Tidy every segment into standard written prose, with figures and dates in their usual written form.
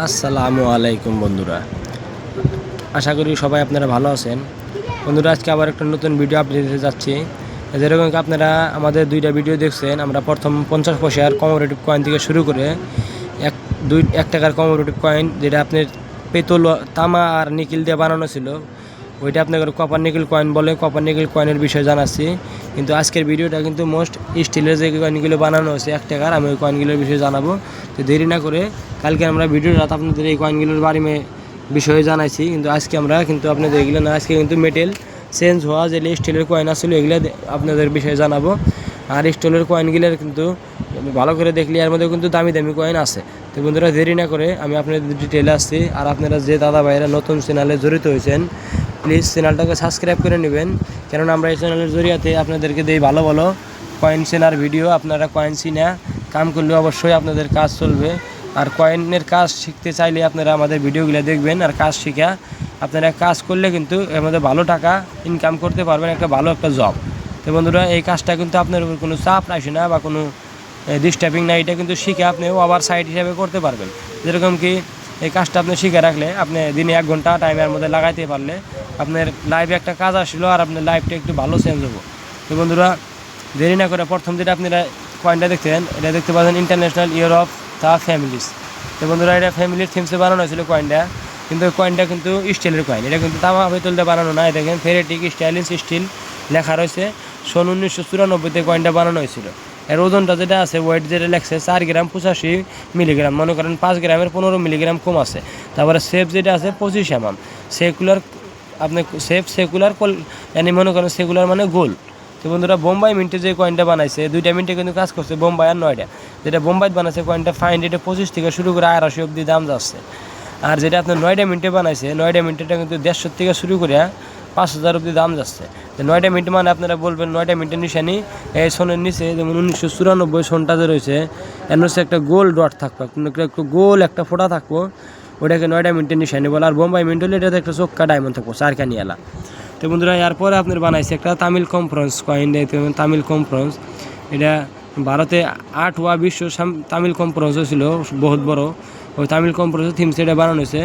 আসসালামু আলাইকুম বন্ধুরা, আশা করি সবাই আপনারা ভালো আছেন। বন্ধুরা, আজকে আবার একটা নতুন ভিডিও আপলোড দিতে যাচ্ছি। যেরকম আপনারা আমাদের দুইটা ভিডিও দেখছেন, আমরা প্রথম 50 পয়সার কমোডেটিভ কয়েন থেকে শুরু করে 1 টাকার কমোডেটিভ কয়েন, যেটা আপনার পেতল, তামা আর নিকেল দিয়ে বানানো ছিল, ওইটা আপনাদের কপার নিকেল কয়েন বলে। কপার নিকেল কয়েনের বিষয়ে জানাচ্ছি, কিন্তু আজকের ভিডিওটা কিন্তু মোস্ট স্টিলের যে কয়েনগুলো বানানো হয়েছে 1 টাকার, আমি ওই কয়েনগুলোর বিষয়ে জানাবো। তো দেরি না করে কালকে আমরা ভিডিওটা আপনাদের এই কয়েনগুলোর বিষয়ে জানাইছি, কিন্তু আজকে আমরা কিন্তু আপনাদের এগুলো না, আজকে কিন্তু মেটেল চেঞ্জ হওয়া যে স্টিলের কয়েন আসলে এগুলো আপনাদের বিষয়ে জানাবো। আর স্টিলের কয়েনগুলোর কিন্তু ভালো করে দেখলে এর মধ্যে কিন্তু দামি দামি কয়েন আছে। তো বন্ধুরা, দেরি না করে আমি আপনাদের ডিটেলে আসছি। আর আপনারা যে দাদা ভাইয়েরা নতুন চ্যানেলে জড়িত হয়েছেন, প্লিজ চ্যানেলটাকে সাবস্ক্রাইব করে নেবেন, কারণ আমরা এই চ্যানেলের জরিয়াতে আপনাদেরকে দিই ভালো ভালো কয়েন চেনার ভিডিও। আপনারা কয়েন চিনা কাম করলে অবশ্যই আপনাদের কাজ চলবে। আর কয়েনের কাজ শিখতে চাইলে আপনারা আমাদের ভিডিওগুলো দেখবেন, আর কাজ শিখা আপনারা কাজ করলে কিন্তু এর মধ্যে ভালো টাকা ইনকাম করতে পারবেন, ভালো একটা জব। তো বন্ধুরা, এই কাজটা কিন্তু আপনার উপর কোনো চাপ আসে না বা কোনো ডিস্টার্বিং না, এটা কিন্তু শিখে আপনি ওভার সাইড হিসাবে করতে পারবেন। যেরকম কি এই কাজটা আপনি শিখে রাখলে, আপনি দিনে 1 ঘন্টা টাইমের মধ্যে লাগাইতে পারলে আপনার লাইফে একটা কাজ আসলো আর আপনার লাইফটা একটু ভালো চেঞ্জ হবো। তো বন্ধুরা, দেরি না করে প্রথম যেটা আপনারা কয়েনটা দেখতেন, এটা দেখতে পাচ্ছেন international year of the families. তো বন্ধুরা, এটা ফ্যামিলির থিমসে বানানো হয়েছিল কয়েনটা, কিন্তু ওই কয়েনটা কিন্তু স্টিলের কয়েন। এটা কিন্তু তামা পেতলতে বানানো না। দেখেন ফেরেটিক স্টাইলিশ স্টিল লেখা রয়েছে। 1994-তে কয়েনটা বানানো হয়েছিল। এর ওজনটা যেটা আছে, ওয়েট যেটা লেখছে 4 গ্রাম 85 মিলিগ্রাম, মনে করেন 5 গ্রামের 15 মিলিগ্রাম কম আছে। তারপরে সেফ যেটা আছে 25 mm। সেকুলার আপনি সেকুলার মনে করেন সেকুলার মানে গোল। তো বন্ধুরা, বোম্বাই মিন্টে যে কয়েনটা বানাইছে, 2টা মিন্টে কিন্তু কাজ করছে বোম্বাই আর নয়ডা। যেটা বোম্বাইতে বানাইছে কয়েনটা ফাইন রেটে 25 থেকে শুরু করে 250 অব্দি দাম যাচ্ছে। আর যেটা আপনার 9টা মিন্টে বানাইছে, 9টা মিন্টেটা কিন্তু 150 থেকে শুরু করে 5000 অব্দি দাম যাচ্ছে। তো 9টা মিনিট মানে আপনারা বলবেন 9টা মিনিটের নিশানি এই সোনের নিচে, যেমন 1994 সোনটা যে রয়েছে, এর নিচে একটা গোল ডট থাকবে, একটু গোল একটা ফোঁটা থাকবো, ওটাকে 9টা মিনিটের নিশানি বলে। আর বোম্বাই মিন্ট হলে এটাতে একটা চোক্কা ডায়মন্ড থাকবো, 4খানি এলা। তো বন্ধুরা, এরপরে আপনার বানাইছে একটা Tamil conference coin. Tamil conference, এটা ভারতে 8ওয়া বিশ্ব তামিল কনফারেন্স হয়েছিল, বহুত বড়। ওই তামিল কনফারেন্সের থিমস এটা বানানো হয়েছে।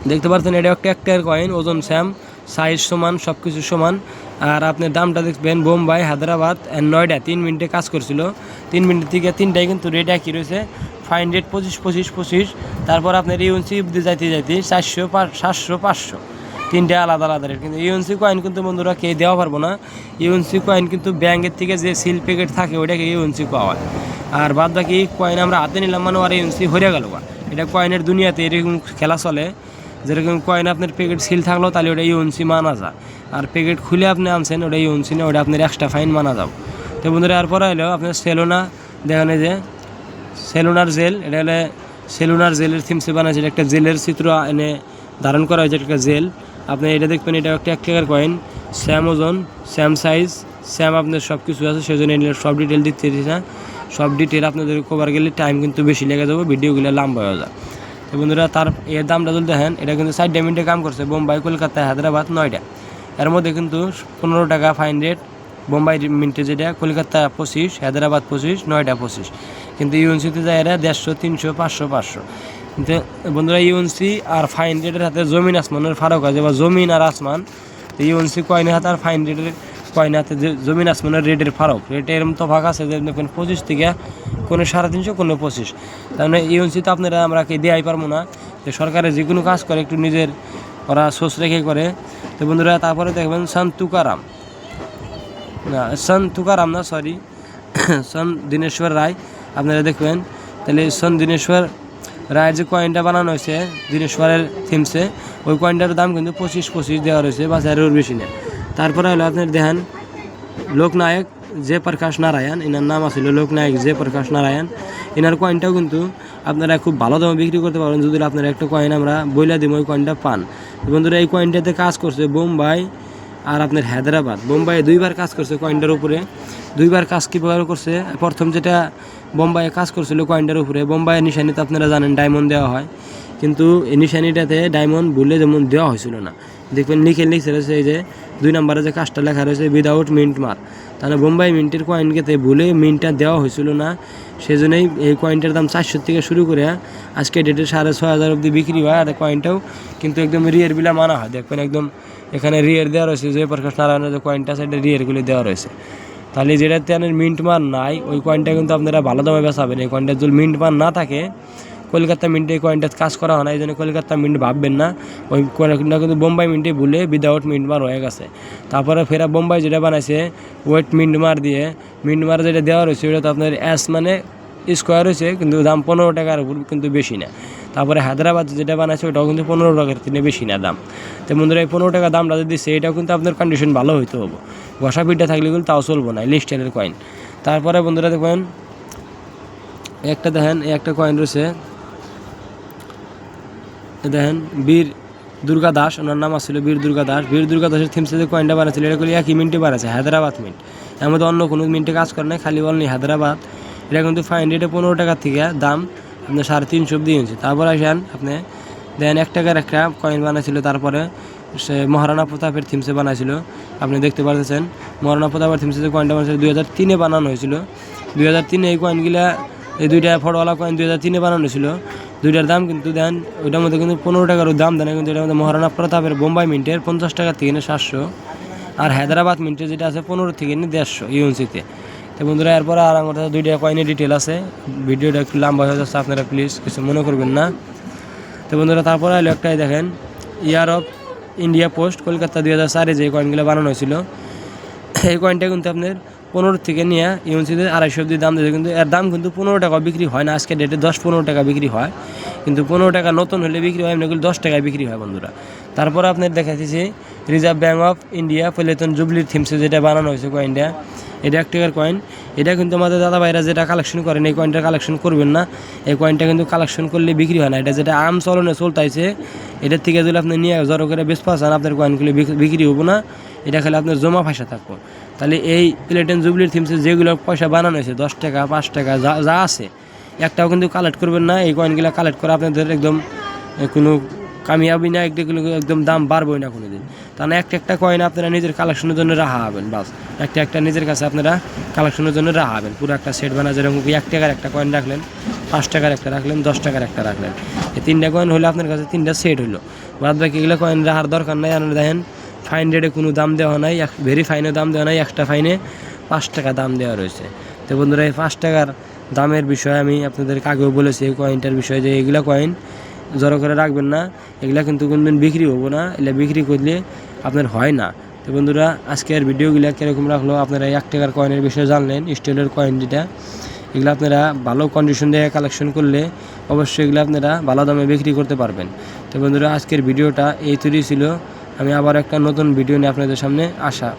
দেখতে পাচ্ছেন এটা একটা টাকার কয়েন, ওজন সেম, সাইজ সমান, সব কিছু সমান। আর আপনার দামটা দেখবেন বোম্বাই, হায়দ্রাবাদ অ্যান্ড নয়ডা 3 মিনিটে কাজ করছিল। 3 মিনিট থেকে 3টায় কিন্তু রেট একই রয়েছে, ফাইন রেট 25। তারপর আপনার ইউএনসি যাইতে 400, 700, 500, 3টে আলাদা আলাদা রেট। কিন্তু ইউএনসি কয়েন কিন্তু বন্ধুরা কে দেওয়া পারবো না। ইউএনসি কয়েন কিন্তু ব্যাংকের থেকে যে সিল প্যাকেট থাকে ওইটাকে ইউএনসি পাওয়া। আর বাদ বাকি কয়েন আমরা হাতে নিলাম মানে আর ইউএনসি হয়ে গেল। এটা কয়েনের দুনিয়াতে এরকম খেলা চলে। যেরকম কয়েন আপনার প্যাকেট সিল থাকলো তাহলে ওটা ইউএনসি মানা যায়, আর প্যাকেট খুলে আপনি আনছেন ওটা ইউএনসি না, ওটা আপনার এক্সট্রা ফাইন মানা যাও। তো বন্ধুরা, এরপরে হলো আপনার সেলোনা। দেখেন যে সেলুনার জেল, এটা হলে সেলুনার জেলের থিমসে বানাইছে। একটা জেলের চিত্র এনে ধারণ করা হয়েছে, একটা জেল। আপনি এটা দেখবেন, এটা একটা 1 টাকার কয়েন, স্যাম ওজন, স্যাম সাইজ, স্যাম আপনার সব কিছু আছে। সেজন্য সব ডিটেল দিতে না, সব ডিটেল আপনাদের কভার গেলে টাইম কিন্তু বেশি লেগে যাবে, ভিডিওগুলো লম্বা হয়ে যায়। তো বন্ধুরা, তার এর দামটা যদি দেখেন, এটা কিন্তু 4 মিনিটে কাম করছে বোম্বাই, কলকাতা, হায়দ্রাবাদ, নয়ডা। এর মধ্যে কিন্তু 15 টাকা ফাইন রেট। বোম্বাই মিন্টে যেটা, কলকাতা 25, হায়দ্রাবাদ 25, নয়ডা 25। কিন্তু ইউএনসিতে যায় এরা 150, 300, 500। কিন্তু বন্ধুরা, ইউএনসি আর ফাইন রেটের হাতে জমিন আসমানের ফারাক আছে, বা জমিন আর আসমান। তো ইউএনসি কয়েনের হাতে আর ফাইন রেটের কয়েন হাতে যে জমিন আসমানের রেটের ফারাক, রেটের এরম তো ভাগ আছে যে দেখবেন 25 থেকে কোনো 350, কোনো 25। তার মানে ইউএনসি তো আপনারা আমরা কে দেওয়াই পারবো না। যে সরকারের যে কোনো কাজ করে একটু নিজের ওরা সোচ রেখে করে। তো বন্ধুরা, তারপরে দেখবেন সন্ত তুকারাম না, সরি, সন দিনেশ্বর রায়। আপনারা দেখবেন তাহলে সন দিনেশ্বর রায়ের যে কয়েনটা বানানো হয়েছে দিনেশ্বরের থিমসে, ওই কয়েনটার দাম কিন্তু 25 দেওয়া রয়েছে, বাজারের বেশি নেই। তারপরে হলো আপনার দেখেন লোকনায়ক জয়প্রকাশ নারায়ণ, এনার নাম আছিল লোকনায়ক জয়প্রকাশ নারায়ণ। এনার কয়েনটাও কিন্তু আপনারা খুব ভালো দামে বিক্রি করতে পারেন যদি আপনারা একটা কয়েন আমরা বইলা দিব ওই কয়েনটা পান। বন্ধুরা, এই কয়েনটাতে কাজ করছে বোম্বাই আর আপনার হায়দ্রাবাদ। বোম্বাইয়ে 2বার কাজ করছে কয়েনটার উপরে। 2বার কাজ কীভাবে করছে, প্রথম যেটা বোম্বাইয়ে কাজ করছিল কয়েনটার উপরে, বোম্বাইয়ের নিশানিতে আপনারা জানেন ডায়মন্ড দেওয়া হয়, কিন্তু এই নিশানিটাতে ডায়মন্ড ভুলে যেমন দেওয়া হয়েছিল না। দেখবেন নিকেল লিখছে এই যে 2 নম্বরে যে কাজটা লেখা রয়েছে উইদাউট মিন্ট মার, তাহলে বোম্বাই মিন্টের কয়েনকে ভুলে মিন্টটা দেওয়া হয়েছিল না, সেজন্যই এই কয়েনটার দাম 400 থেকে শুরু করে আজকে ডেটে 6,500 অবধি বিক্রি হয়। আর কয়েনটাও কিন্তু একদম রিয়ের বিলা মানা হয়, দেখবেন একদম এখানে রিয়ের দেওয়া রয়েছে, জয়প্রকাশ নারায়ণের যে কয়েনটা আছে এটা রিয়েরগুলি দেওয়া রয়েছে। তাহলে যেটাতে আপনার মিন্ট মার নাই ওই কয়েনটা কিন্তু আপনারা ভালো দামে বেচাবেন। এই কয়েনটা যদি মিন্ট মার না থাকে, কলকাতা মিন্টে এই কয়েনটা কাজ করা হয় না, এই জন্য কলকাতা মিন্ট ভাববেন না, ওই কয়েনটা কিন্তু বোম্বাই মিন্টে ভুলে উইদাউট মিন্ট মার হয়ে গেছে। তারপরে ফেরা বোম্বাই যেটা বানাইছে ওয়েট মিন্ট মার দিয়ে, মিন্ট মার যেটা দেওয়া রয়েছে ওটা তো আপনার এস মানে স্কোয়ার হয়েছে, কিন্তু দাম 15 টাকার উপর, কিন্তু বেশি না। তারপরে হায়দ্রাবাদ যেটা বানাইছে ওটাও কিন্তু 15 টাকার থেকে বেশি না দাম। তো বন্ধুরা এই 15 টাকা দামটা যদি দিচ্ছে এটাও কিন্তু আপনার কন্ডিশন ভালো হইতে হবে, ঘষা পিঠা থাকলে কিন্তু তাও চলবো না লিস্টেলের কয়েন। তারপরে বন্ধুরা দেখবেন একটা দেখেন একটা কয়েন রয়েছে, দেখেন বীর দুর্গা দাস, ওনার নাম আসছিল বীর দুর্গা দাস। বীর দুর্গা দাসের থিমসে যে কয়েনটা বানাচ্ছিল এটা করলে একই মিন্টে বানাচ্ছে, হায়দ্রাবাদ মিন্ট, এর মধ্যে অন্য কোনো মিন্টে কাজ করে নাই, খালি বলনি হায়দ্রাবাদ। এটা কিন্তু ফাইন রেটে 15 টাকার থেকে দাম আপনার 350 অব্দি ইঞ্চি। তারপরে আসেন আপনি দেন 1 টাকার একটা কয়েন বানাইছিল, তারপরে সে মহারানা প্রতাপের থিমসে বানাইছিল, আপনি দেখতে পাচ্ছেন মহারানা প্রতাপের থিমসে যে কয়েনটা বানাইছিল 2003-এ বানানো হয়েছিল। 2003-এ এই কয়েনগুলা, এই দুইটা ফটোওয়ালা কয়েন 2003-এ বানানো ছিল। দুইটার দাম কিন্তু দেন ওইটার মধ্যে কিন্তু 15 টাকারও দাম দেন, কিন্তু এটার মধ্যে মহারানা প্রতাপের বোম্বাই মিন্টের 50 টাকা থেকে 700, আর হায়দ্রাবাদ মিন্টের যেটা আছে 15 থেকে 150 ইউএনসিতে। তো বন্ধুরা এরপর আর আমার কাছে দুইটা কয়েনের ডিটেল আছে, ভিডিওটা একটু লম্বা হয়ে যাচ্ছে, আপনারা প্লিজ কিছু মনে করবেন না। তো বন্ধুরা তারপরে আলো একটাই দেখেন year of India post Kolkata 2004-এ যে কয়েনগুলো বানানো হয়েছিল, এই কয়েনটা কিন্তু আপনার 15 থেকে নিয়ে ইউএনসিতে 250 অব্দি দাম দিয়েছে, কিন্তু এর দাম কিন্তু 15 টাকা বিক্রি হয় না, আজকে ডেটে 10-15 টাকা বিক্রি হয়, কিন্তু 15 টাকা নতুন হলে বিক্রি হয়, এমনি 10 টাকায় বিক্রি হয় বন্ধুরা। তারপর আপনার দেখাচ্ছি রিজার্ভ ব্যাঙ্ক অফ ইন্ডিয়া পলিতন জুবলির থিমসে যেটা বানানো হয়েছে কয়েনটা, এটা 1 টাকার কয়েন। এটা কিন্তু আমাদের দাদা ভাইরা যেটা কালেকশন করেন এই কয়েনটা কালেকশন করবেন না, এই কয়েনটা কিন্তু কালেকশন করলে বিক্রি হয় না। এটা যেটা আম চলনে চলতেছে এটার থেকে যদি আপনি নিয়ে জড়ো করে বেশ পাচ্ছেন, আপনার কয়েনগুলি বিক্রি হবো না, এটা খালি আপনার জমা পয়সা থাকবো। তাহলে এই প্লেটেন জুবলির থিমসে যেগুলো পয়সা বানানো হয়েছে 10 টাকা 5 টাকা যা আছে একটাও কিন্তু কালেক্ট করবেন না। এই কয়েনগুলো কালেক্ট করে আপনাদের একদম কোনো কামিয়াবি না, এগুলো একদম দাম বাড়বই না কোনো দিন। তাহলে একটা কয়েন আপনারা নিজের কালেকশনের জন্য রাখা হবেন, বাস একটা নিজের কাছে আপনারা কালেকশনের জন্য রাখা হবেন। পুরো একটা সেট বানা, যেরকম 1 টাকার একটা কয়েন রাখলেন, 5 টাকার একটা রাখলেন, 10 টাকার একটা রাখলেন, এই 3টা কয়েন হলে আপনার কাছে 3টা সেট হলো। বাদ বাকি এগুলো কয়েন রাখার দরকার নাই। আপনারা দেখেন ফাইন রেটে কোনো দাম দেওয়া নাই, ভেরি ফাইনে দাম দেওয়া নাই, একটা ফাইনে 5 টাকা দাম দেওয়া রয়েছে। তো বন্ধুরা এই 5 টাকার দামের বিষয়ে আমি আপনাদেরকে আগেও বলেছি, এই কয়েনটার বিষয়ে যে এগুলো কয়েন জড়ো করে রাখবেন না, এগুলা কিন্তু কোনদিন বিক্রি হবো না, এগুলা বিক্রি করলে আপনার হয় না। তো বন্ধুরা আজকের ভিডিওগুলো কীরকম রাখলো, আপনারা 1 টাকার কয়েনের বিষয়ে জানলেন, স্টিলের কয়েন যেটা, এগুলো আপনারা ভালো কন্ডিশন দিয়ে কালেকশন করলে অবশ্যই এগুলো আপনারা ভালো দামে বিক্রি করতে পারবেন। তো বন্ধুরা আজকের ভিডিওটা এই তৈরি ছিল, আমি আবার একটা নতুন ভিডিও নিয়ে আপনাদের সামনে আসা।